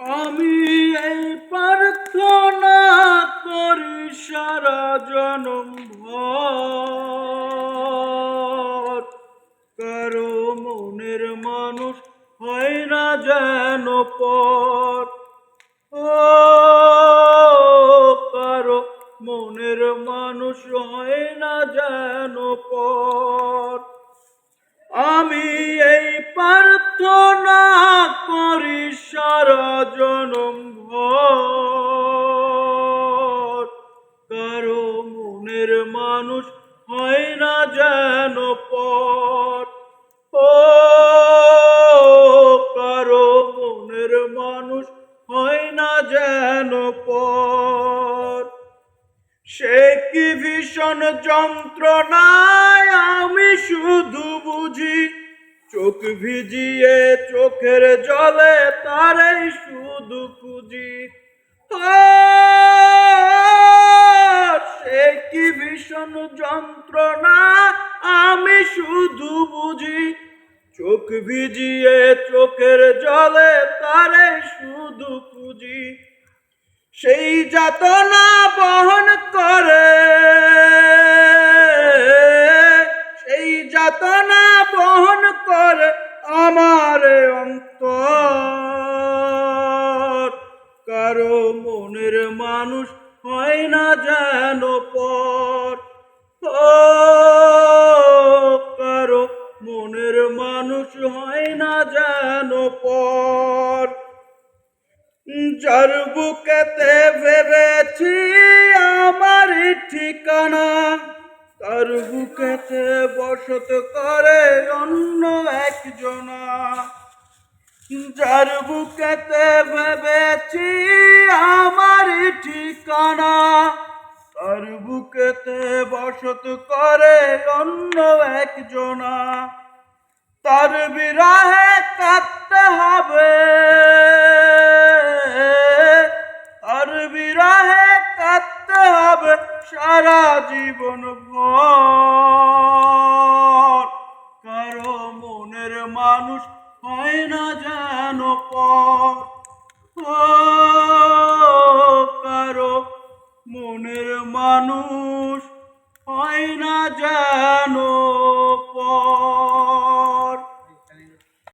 আমি এই প্রার্থনা করি সারা জনম ভর, কারো মনের মানুষ হয় না যেন পর। ও কারো মনের মানুষ হয় না যেন পর। আমি এই প্রার্থনা করি সারা জনম ভর, কারো মনের মানুষ হয় না যেন পর। ও কারো মনের মানুষ হয় না যেন পর। সে কি ভীষণ যন্ত্রণায় আমি শুধু বুঝি, চোখ ভিজিয়ে চোখের জলে তারাই শুধু খুঁজি। সে কি ভীষণ যন্ত্রণা আমি শুধু বুঝি, চোখ ভিজিয়ে চোখের জলে তারাই শুধু খুঁজি। সেই যাতনা বহন করে, সেই যাতনা বহন করে আমার অন্তর, কারো মনের মানুষ হয় না যেন পর। ও কারো মনের মানুষ হয় না যেন পর। যার বুকেতে ভেবেছি আমার ঠিকানা, তার বুকেতে বসত করে অন্য একজনা। যার বুকেতে ভেবেছি আমার ঠিকানা, তার বুকেতে বসত করে অন্য একজনা। তার বিরহে কাঁদতে হবে, তার বিরহে কাঁদতে হবে সারা জীবন ভর, কারো মনের মানুষ হয় না যেন পর।